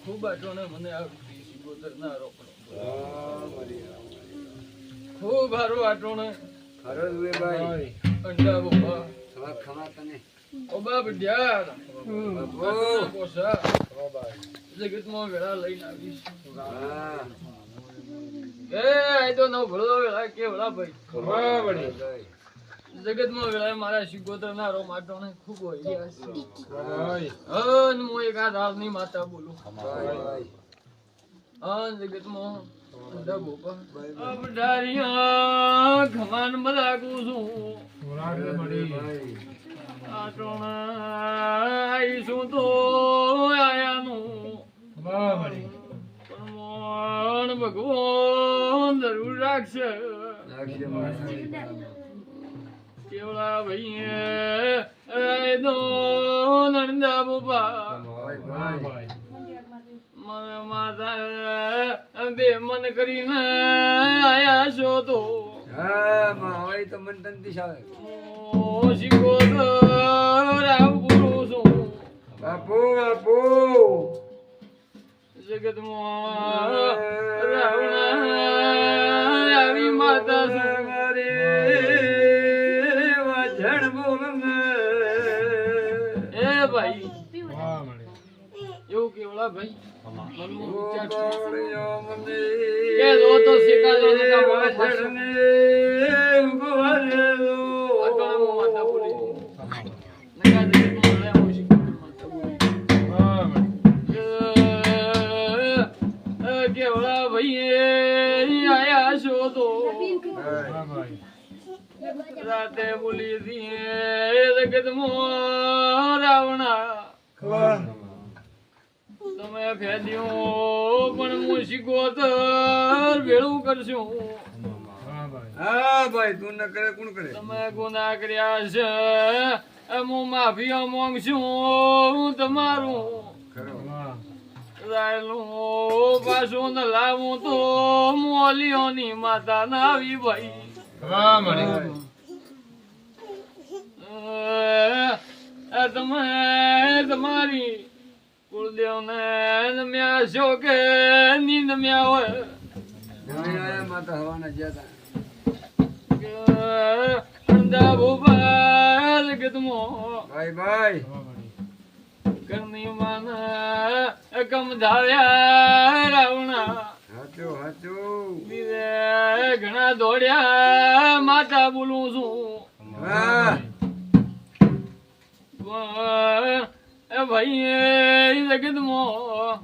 ખૂબ આટોને મને આવતી સિગોતર ના રોકડો ખૂબ હારો આટોને હારો રે ભાઈ અંડા બોબા સવા ખમા તને ઓબા બડ્યા ઓ પોસા જગતમાં વેળા લઈને આવીશ હા એ આઈ તો નો ભળો વેળા કે વેળા ભાઈ ખમા બડી જગતમાં વેળા મારા સિગોતર ના રો માટોને ખૂબ હોય ભાઈ અન મો એક આ રાવની માતા બોલું ભાઈ અન જગતમાં અંડા બોબા અબડારિયા ખમાન બલાકુ છું ભાઈ આટોણા શું તો આયાનું પણ ભગવાન જરૂર રાખશે નાખી મારી કેવડા ભાઈ દો નંદા બોપા ભાઈ મને માતા બે મન કરીને આયા છો તો હા મારી તો મન તંતી સાવે શીખો તો રાવ ગુરુ છું બાપુ બાપુ જગતમાં રાવણા આવી માતા છું મારે વાજણ બોલન એ ભાઈ એવું કેવડા ભાઈ મનનું વિચાર છે. કે જો તો શીખાજો ને કા મોડો થશે. આ તો આમ માતા બોલી નકા જગતમાં મળ્યા હોય શીખો માતા બોલી કેવડા ભાઈ આયા છો તો રાતે બોલી હતી જગતમાં રાવણા તમે ફેદ્યો પણ હું શીખોતર ભેળું કરશું હા ભાઈ તું ન કરે કોણ કરે તમે ગુનાહ કર્યા છે હું માફી માંગશું તમારું ખરો રાયલું પાછું ન લાવું તો મોલીઓની માતા ના આવી ભાઈ તમે તમારી કુળદેવ ને નમ્યા છો કે ની નમ્યા હોય જમીન આયા માતા હવાના જ્યાં અંડા ભોપાલ જગતમો ભાઈ ભાઈ કરની માન કમ ધાવ્યા રાવણા હાચું હાચું બીજે ઘણા દોડ્યા માતા બોલું છું હા એ ભાઈ જગતમાં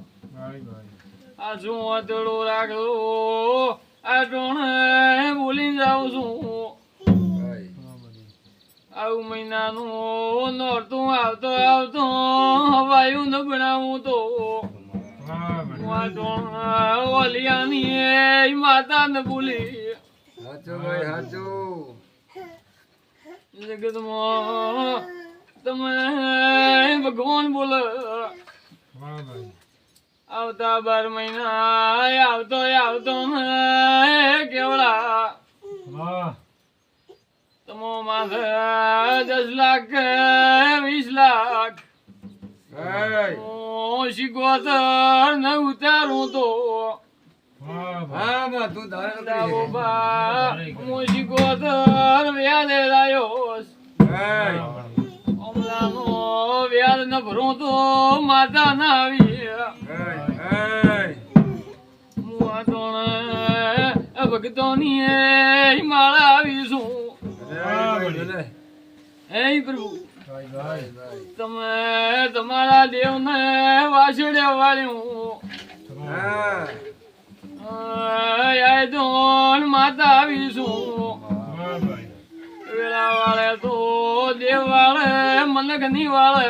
આ શું અતડો રાખો આ ટોણે બોલી જાઉં છું ભાઈ આવું મહિનાનું નોરતું આવતો આવતો હવાયું ન બનાવું તો ઓલિયાની માતા ન ભૂલી હાચું ભાઈ હાચું જગતમાં તમે ભગવાન બોલો આવતા 12 મહિના આવતો આવતો કેવડા તમો માથે 10 લાખ 20 લાખ ભાઈ શીખોતર ન ઉતારું તો હા બા તું ધારણ કરી હું શીખોતર વ્યાજે લાયો ભાઈ અમલાનો વ્યાજ ન ભરું તો માતા ના આવી ભાઈ હું આ ટોણે ભક્તોની માળા આવીશું ભાઈ હે પ્રભુ ભાઈ તમે તમારા દેવને વાસડ્યા વાળ્યું હા દોન માતા આવીશું વેળા વાળે તો દેવ વાળે મનકની વાળે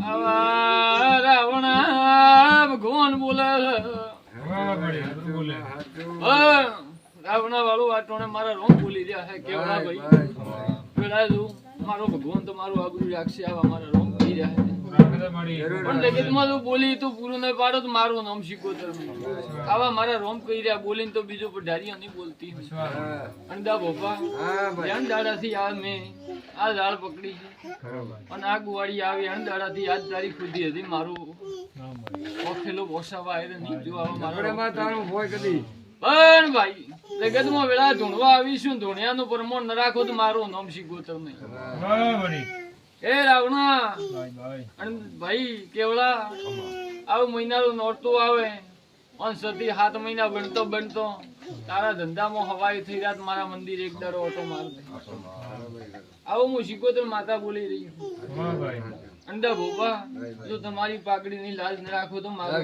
આવા રાવણા ભગવાન બોલે રાવણા વાળું આ ટોણે મારા રોમ ભૂલી રહ્યા છે કેવડા ભાઈ વેળા જો મારો ભગવાન તો મારું આબરૂ રાખશે આવા મારા રોમ થઈ રહ્યા છે પણ જગતમાં તો બોલી તો પૂરું નહીં પાડો તો મારું નામ શીખોતર આવા મારા રોમ કહી રહ્યા બોલીને તો બીજો પઢારીઓ નહીં બોલતી અંડા ભોપા ધ્યાન દાડાથી આ મેં આ ઝાડ પકડી છે અને આ ગુવાડી આવી દાડાથી આજ તારીખ સુધી હતી મારું ઓખેલો બોસાવા એટલે નહીં જોવા મારો ઘોડામાં તારું હોય કદી પણ ભાઈ જગતમાં વેળા ધૂણવા આવીશું ધૂણિયાનું પ્રમાણ ન રાખો તો મારું નામ શીખોતર નહીં એ રાવણા અને ભાઈ કેવડા આવું મહિનાનું નોરતું આવે અને સતી 7 મહિના બનતો તારા ધંધામાં હવાઈ થઈ રાત મારા મંદિર એક દરો ઓટો માર દે આવું હું શીખોતર માતા બોલી રહી અંડા ભોપા જો તમારી પાકડીની લાજ ન રાખો તો મારું